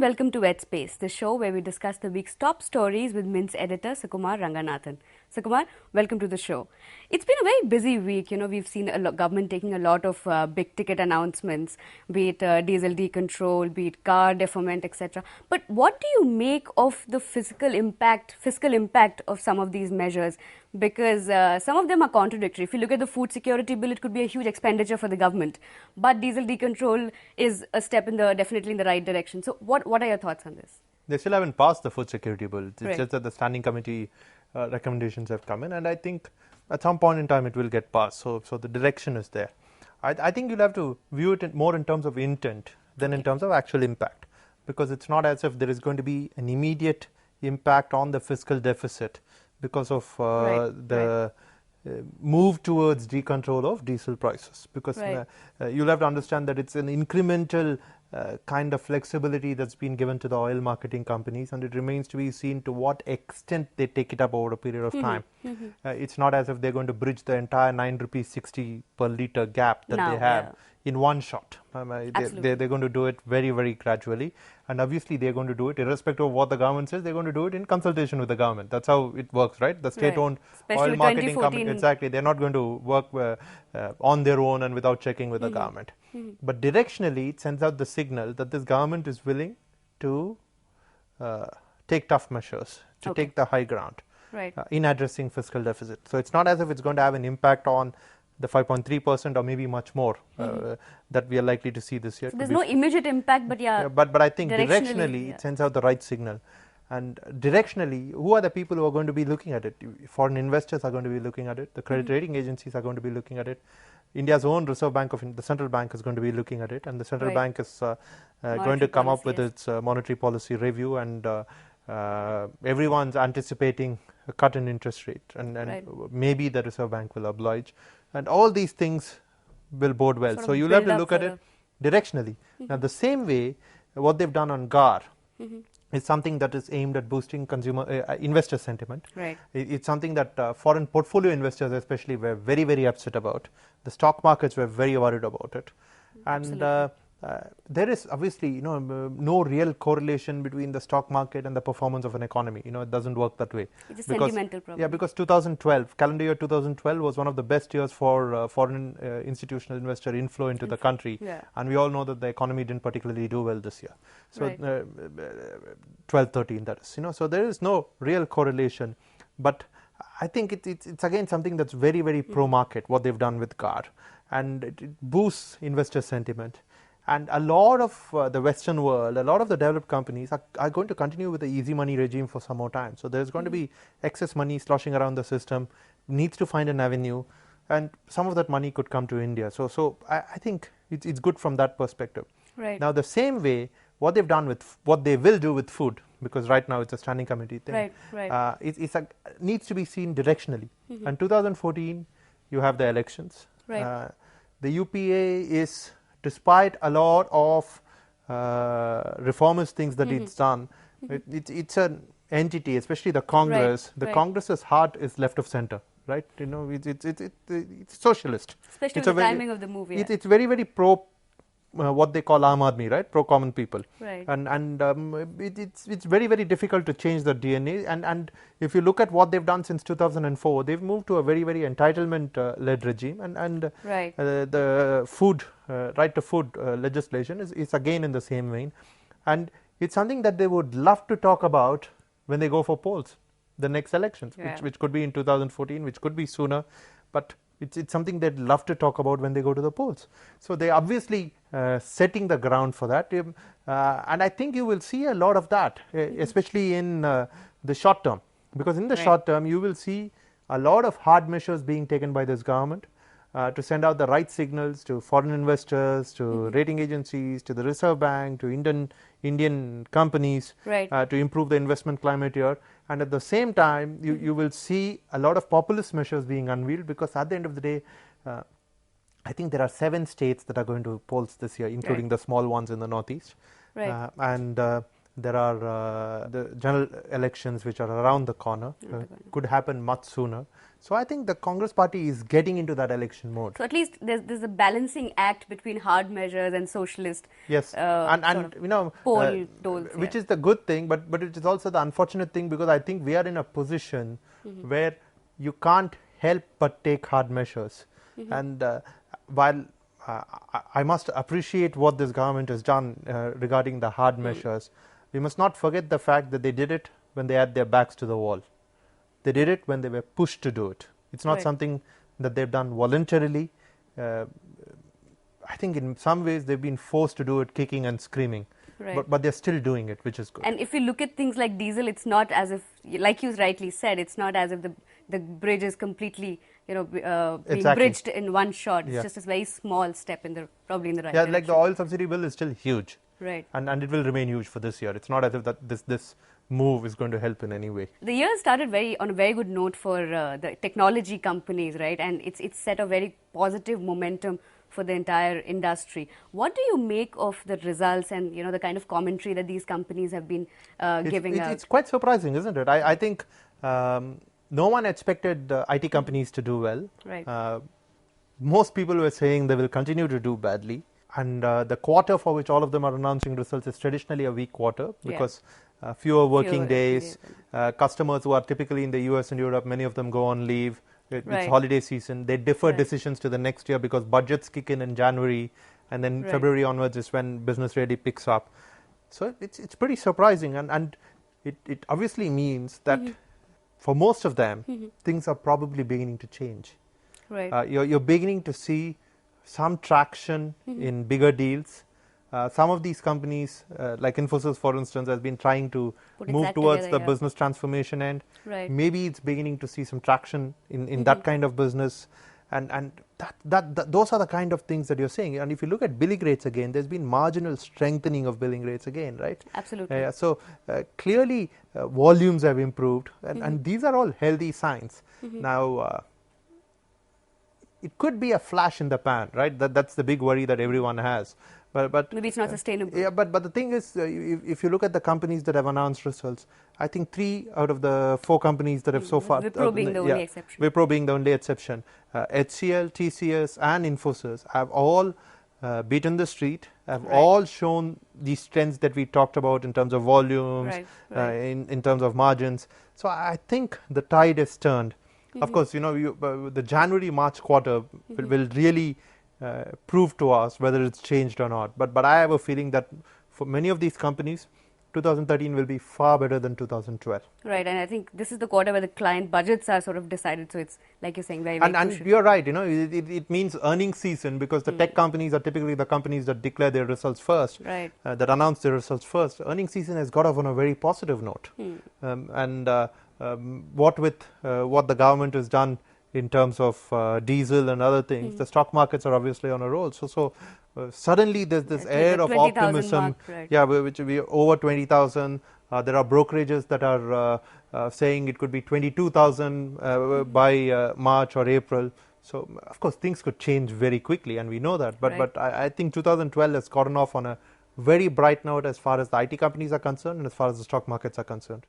welcome to Headspace, the show where we discuss the week's top stories with Mint's editor Sukumar Ranganathan. Sukumar, welcome to the show. It's been a very busy week. We've seen a government taking a lot of big ticket announcements, be it diesel decontrol, be it car deferment, etc. But what do you make of the fiscal impact of some of these measures? Because some of them are contradictory. If you look at the food security bill, it could be a huge expenditure for the government. But diesel decontrol is a step definitely in the right direction. So what are your thoughts on this? They still haven't passed the food security bill. It's right. just that the standing committee recommendations have come in, and I think at some point in time it will get passed. So the direction is there. I think you'll have to view it more in terms of intent than in terms of actual impact, because it's not as if there is going to be an immediate impact on the fiscal deficit because of the move towards decontrol of diesel prices, because you'll have to understand that it's an incremental kind of flexibility that's been given to the oil marketing companies, and it remains to be seen to what extent they take it up over a period of time. It's not as if they're going to bridge the entire 9 rupees 60 per litre gap that they have in one shot. They're going to do it very, very gradually, and obviously they're going to do it irrespective of what the government says. They're going to do it in consultation with the government. That's how it works, right? The state-owned oil marketing company, exactly, they're not going to work on their own and without checking with the government. But directionally, it sends out the signal that this government is willing to take tough measures, to take the high ground in addressing fiscal deficit. So it's not as if it's going to have an impact on the 5.3% or maybe much more that we are likely to see this year. So there's no immediate impact, but but I think directionally it sends out the right signal. And directionally, who are the people who are going to be looking at it? Foreign investors are going to be looking at it. The credit rating agencies are going to be looking at it. India's own Reserve Bank the central bank is going to be looking at it, and the central bank is going to come up with its monetary policy review, and everyone's anticipating a cut in interest rate, and maybe the Reserve Bank will oblige, and all these things will bode well. So you'll have to look at it directionally. Now, the same way, what they've done on GAR is something that is aimed at boosting consumer investor sentiment. It's something that foreign portfolio investors especially were very, very upset about. The stock markets were very worried about it. And there is obviously no real correlation between the stock market and the performance of an economy. It doesn't work that way. It's a sentimental problem. Yeah, because calendar year 2012 was one of the best years for foreign institutional investor inflow into the country, and we all know that the economy didn't particularly do well this year. So 12-13, that is. So there is no real correlation, but I think it's again something that's very, very pro-market, what they've done with GAR, and it boosts investor sentiment. And a lot of the Western world, a lot of the developed companies are going to continue with the easy money regime for some more time. So there's going to be excess money sloshing around the system, needs to find an avenue, and some of that money could come to India. So I think it's good from that perspective. Now, the same way, what they've done with what they will do with food, because right now it's a standing committee thing, it needs to be seen directionally. And 2014, you have the elections. The UPA is, despite a lot of reformist things that it's done, it's an entity, especially the Congress. The Congress's heart is left of center, right? It's socialist. Especially the timing of the movie. It's very, very pro what they call Aam Aadmi, right? Pro common people. And it's very, very difficult to change the DNA. And if you look at what they've done since 2004, they've moved to a very, very entitlement-led regime. And the food, right to food legislation is again in the same vein. And it's something that they would love to talk about when they go for polls, the next elections, which could be in 2014, which could be sooner. But it's something they'd love to talk about when they go to the polls. So they obviously setting the ground for that. And I think you will see a lot of that, especially in the short term. Because in the short term, you will see a lot of hard measures being taken by this government to send out the right signals to foreign investors, to rating agencies, to the Reserve Bank, to Indian companies, to improve the investment climate here. And at the same time, you will see a lot of populist measures being unveiled, because at the end of the day, I think there are 7 states that are going to polls this year, including the small ones in the northeast. And There are the general elections which are around the corner, could happen much sooner. So I think the Congress party is getting into that election mode. So at least there's a balancing act between hard measures and socialist. Yes, and you know, which is the good thing, but it is also the unfortunate thing, because I think we are in a position where you can't help but take hard measures. And while I must appreciate what this government has done regarding the hard measures, we must not forget the fact that they did it when they had their backs to the wall. They did it when they were pushed to do it. It's not something that they've done voluntarily. I think in some ways they've been forced to do it kicking and screaming. But they're still doing it, which is good. And if you look at things like diesel, it's not as if, like you rightly said, it's not as if the bridge is completely, being bridged in one shot. It's just a very small step probably in the right direction. Like the oil subsidy bill is still huge. Right. And it will remain huge for this year. It's not as if that this move is going to help in any way. The year started on a very good note for the technology companies, right? And it's set a very positive momentum for the entire industry. What do you make of the results and the kind of commentary that these companies have been giving out? It's quite surprising, isn't it? I think no one expected IT companies to do well. Right. Most people were saying they will continue to do badly. And the quarter for which all of them are announcing results is traditionally a weak quarter, because fewer working days. Customers who are typically in the US and Europe, many of them go on leave. It's holiday season. They defer decisions to the next year because budgets kick in January, and then February onwards is when business really picks up. So it's pretty surprising, and it obviously means that for most of them, things are probably beginning to change. Right. You're beginning to see some traction in bigger deals. Some of these companies, like Infosys, for instance, has been trying to move towards the business transformation end. Right. Maybe it's beginning to see some traction in that kind of business, and those are the kind of things that you're saying. And if you look at billing rates again, there's been marginal strengthening of billing rates again, right? Absolutely. So clearly, volumes have improved, and these are all healthy signs. Now, it could be a flash in the pan, right? That's the big worry that everyone has. But maybe it's not sustainable. Yeah, but the thing is, if you look at the companies that have announced results, I think 3 out of the 4 companies that have so far, Wipro being the only exception. Wipro being the only exception, HCL, TCS, and Infosys have all beaten the street, have all shown these trends that we talked about in terms of volumes, in terms of margins. So I think the tide has turned. Of course, the January-March quarter will really prove to us whether it's changed or not. But I have a feeling that for many of these companies, 2013 will be far better than 2012. Right, and I think this is the quarter where the client budgets are sort of decided. So it's, like you're saying, very, very And you're right, it means earnings season, because the tech companies are typically the companies that declare their results first, that announce their results first. Earnings season has got off on a very positive note. What the government has done in terms of diesel and other things, the stock markets are obviously on a roll. So suddenly there's this air of optimism, which we over 20,000. There are brokerages that are saying it could be 22,000 by March or April. So of course things could change very quickly, and we know that. But I think 2012 has gotten off on a very bright note as far as the IT companies are concerned and as far as the stock markets are concerned.